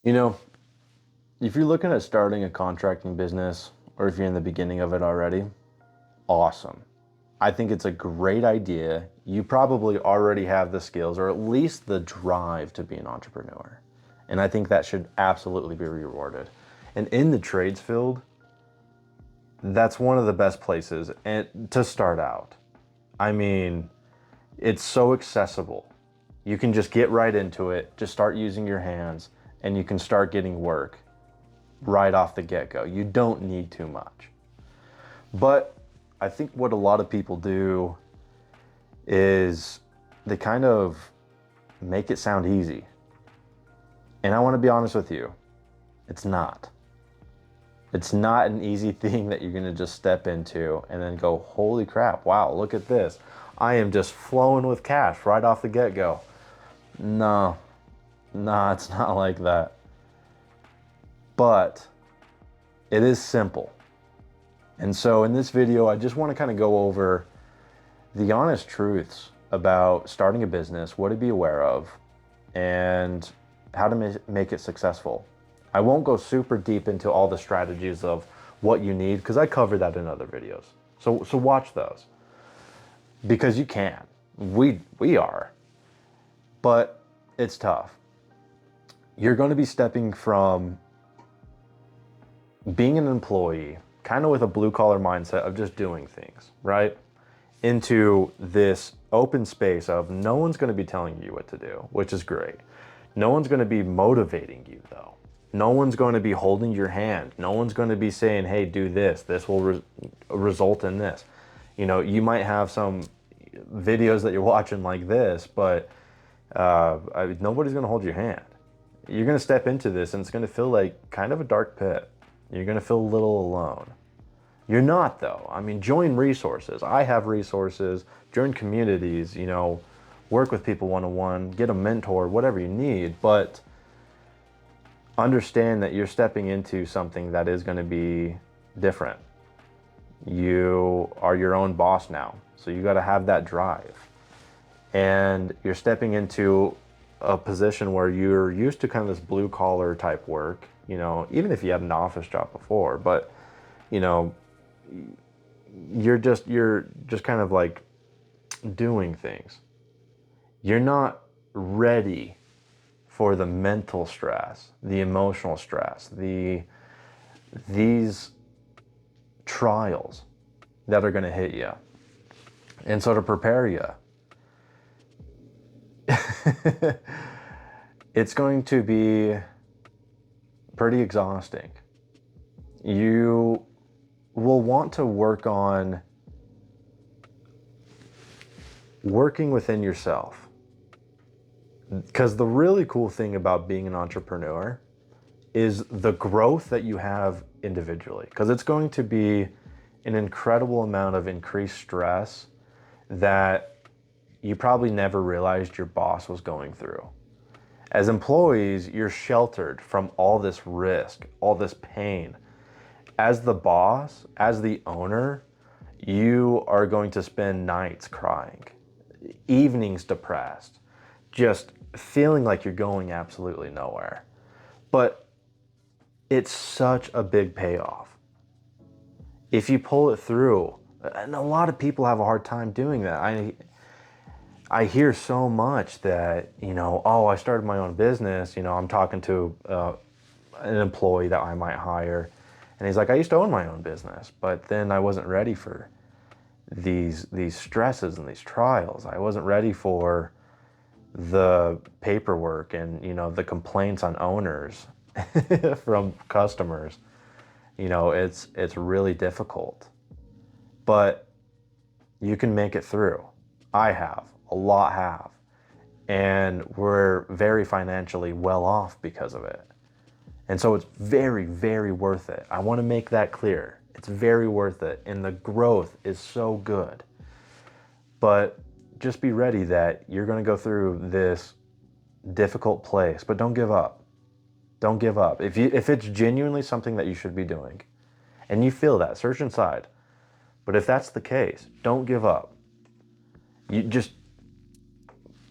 You know, if you're looking at starting a contracting business or if you're in the beginning of it already, awesome. I think it's a great idea. You probably already have the skills or at least the drive to be an entrepreneur. And I think that should absolutely be rewarded. And in the trades field, that's one of the best places and to start out. I mean, it's so accessible. You can just get right into it, just start using your hands, and you can start getting work right off the get-go. You don't need too much. But I think what a lot of people do is they kind of make it sound easy. And I want to be honest with you, it's not. It's not an easy thing that you're going to just step into and then go, holy crap, wow, look at this. I am just flowing with cash right off the get-go. No, no, it's not like that. But it is simple. And so in this video, I just want to kind of go over the honest truths about starting a business, what to be aware of, and how to make it successful. I won't go super deep into all the strategies of what you need because I cover that in other videos. So watch those because you can. We are, but it's tough. You're going to be stepping from being an employee, kind of with a blue collar mindset of just doing things, right? Into this open space of no one's going to be telling you what to do, which is great. No one's going to be motivating you though. No one's going to be holding your hand. No one's going to be saying, hey, do this. This will result in this. You know, you might have some videos that you're watching like this, but nobody's going to hold your hand. You're going to step into this and it's going to feel like kind of a dark pit. You're going to feel a little alone. You're not though. I mean, join resources. I have resources, join communities, you know, work with people one-on-one, get a mentor, whatever you need, but understand that you're stepping into something that is going to be different. You are your own boss now, so you got to have that drive. And you're stepping into a position where you're used to kind of this blue collar type work, you know, even if you had an office job before, but you know, you're just kind of like doing things. You're not ready for the mental stress, the emotional stress, these trials that are going to hit you. And so to prepare you, it's going to be pretty exhausting. You will want to work on working within yourself. Because the really cool thing about being an entrepreneur is the growth that you have individually. Because it's going to be an incredible amount of increased stress that you probably never realized your boss was going through. As employees, you're sheltered from all this risk, all this pain. As the boss, as the owner, you are going to spend nights crying, evenings depressed, just feeling like you're going absolutely nowhere. But it's such a big payoff. If you pull it through, and a lot of people have a hard time doing that. I hear so much that, you know, oh, I started my own business. You know, I'm talking to an employee that I might hire, and he's like, I used to own my own business, but then I wasn't ready for these stresses and these trials. I wasn't ready for the paperwork and, you know, the complaints on owners from customers. You know, it's really difficult, but you can make it through. I have, a lot have, and we're very financially well off because of it. And so it's very, very worth it. I want to make that clear. It's very worth it, and the growth is so good. But just be ready that you're going to go through this difficult place, but don't give up. Don't give up. If it's genuinely something that you should be doing, and you feel that, search inside. But if that's the case, don't give up. You just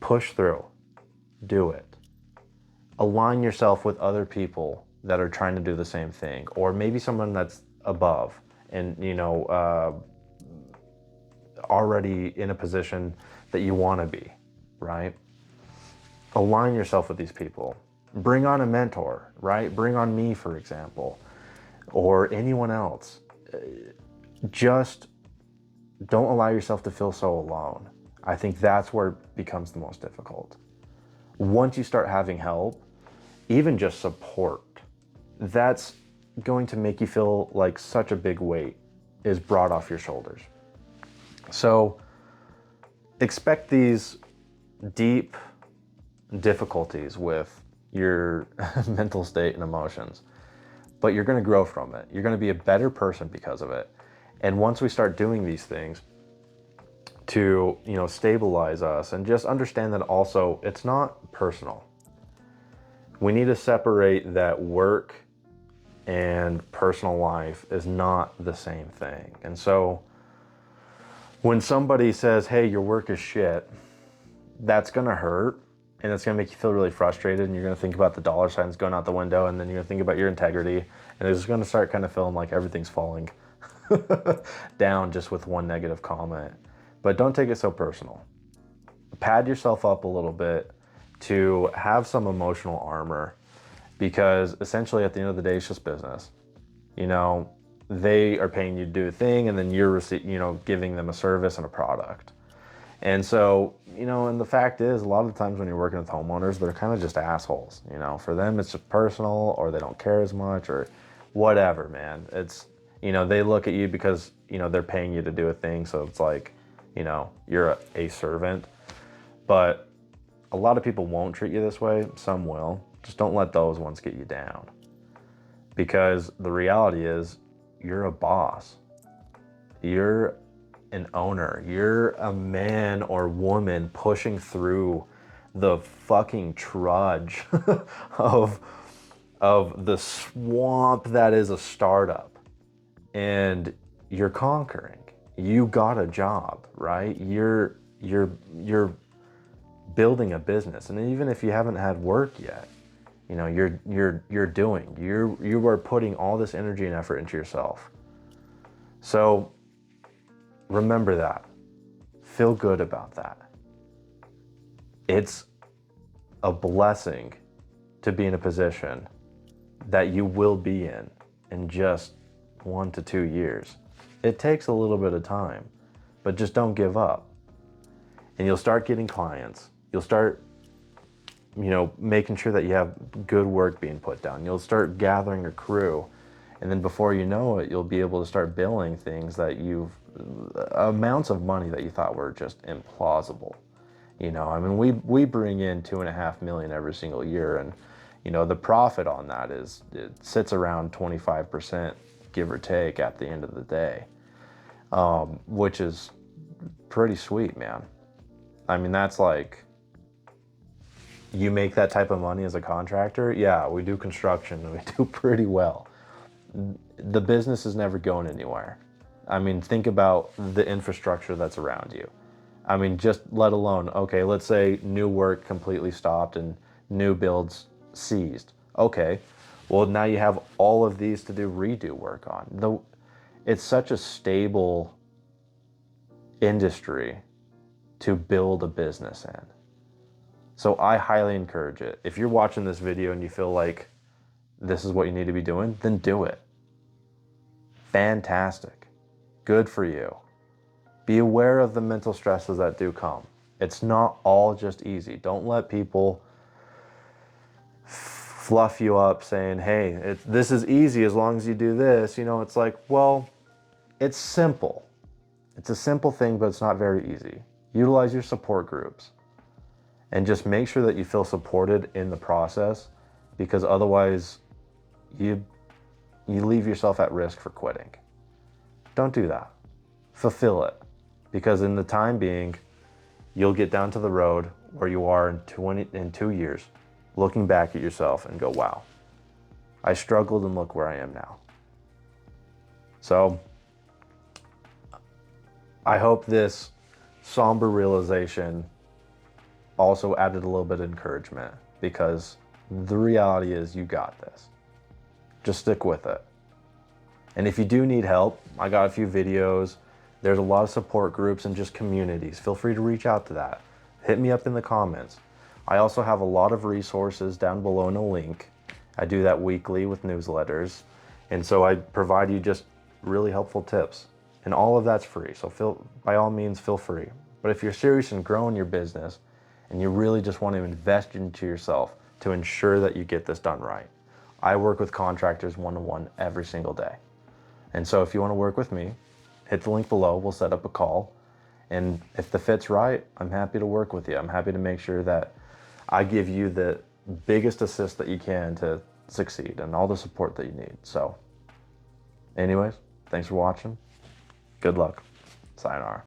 push through. Do it. Align yourself with other people that are trying to do the same thing, or maybe someone that's above and, already in a position that you want to be, right? Align yourself with these people. Bring on a mentor, right? Bring on me, for example, or anyone else. Just don't allow yourself to feel so alone. I think that's where it becomes the most difficult. Once you start having help, even just support, that's going to make you feel like such a big weight is brought off your shoulders. So expect these deep difficulties with your mental state and emotions, but you're going to grow from it. You're going to be a better person because of it. And once we start doing these things to, stabilize us, and just understand that also it's not personal. We need to separate that work and personal life is not the same thing. And so when somebody says, hey, your work is shit, that's going to hurt. And it's going to make you feel really frustrated. And you're going to think about the dollar signs going out the window. And then you're going to think about your integrity. And it's going to start kind of feeling like everything's falling down just with one negative comment. But don't take it so personal. Pad yourself up a little bit to have some emotional armor, because essentially at the end of the day, it's just business. They are paying you to do a thing, and then you're giving them a service and a product. And so, and the fact is, a lot of the times when you're working with homeowners, they're kind of just assholes. For them, it's just personal, or they don't care as much, or whatever, man. It's, they look at you because, they're paying you to do a thing. So it's like, you're a servant. But a lot of people won't treat you this way. Some will. Just don't let those ones get you down. Because the reality is, you're a boss. You're an owner. You're a man or woman pushing through the fucking trudge of the swamp that is a startup. And you're conquering. You got a job, right? You're building a business. And even if you haven't had work yet, you are putting all this energy and effort into yourself. So remember that. Feel good about that. It's a blessing to be in a position that you will be in just 1 to 2 years. It takes a little bit of time, but just don't give up. And you'll start getting clients. You'll start, making sure that you have good work being put down. You'll start gathering a crew. And then before you know it, you'll be able to start billing things that amounts of money that you thought were just implausible. We bring in $2.5 million every single year, and the profit on that it sits around 25%, give or take, at the end of the day, which is pretty sweet, man. That's like, you make that type of money as a contractor. Yeah, we do construction and we do pretty well. The business is never going anywhere. Think about the infrastructure that's around you. Just let alone, okay, let's say new work completely stopped and new builds seized. Okay, well, now you have all of these to do redo work on. It's such a stable industry to build a business in. So I highly encourage it. If you're watching this video and you feel like this is what you need to be doing, then do it. Fantastic. Good for you. Be aware of the mental stresses that do come. It's not all just easy. Don't let people fluff you up saying, hey, this is easy as long as you do this. It's like, well, it's simple. It's a simple thing, but it's not very easy. Utilize your support groups and just make sure that you feel supported in the process, because otherwise you leave yourself at risk for quitting. Don't do that. Fulfill it, because in the time being, you'll get down to the road where you are in 2 years, looking back at yourself and go, wow, I struggled and look where I am now. So I hope this somber realization also added a little bit of encouragement, because the reality is you got this. Just stick with it. And if you do need help, I got a few videos. There's a lot of support groups and just communities. Feel free to reach out to that. Hit me up in the comments. I also have a lot of resources down below in a link. I do that weekly with newsletters. And so I provide you just really helpful tips. And all of that's free. So by all means, feel free. But if you're serious in growing your business and you really just want to invest into yourself to ensure that you get this done right, I work with contractors one-on-one every single day. And so if you want to work with me, hit the link below, we'll set up a call. And if the fit's right, I'm happy to work with you. I'm happy to make sure that I give you the biggest assist that you can to succeed and all the support that you need. So anyways, thanks for watching. Good luck. Sayonara.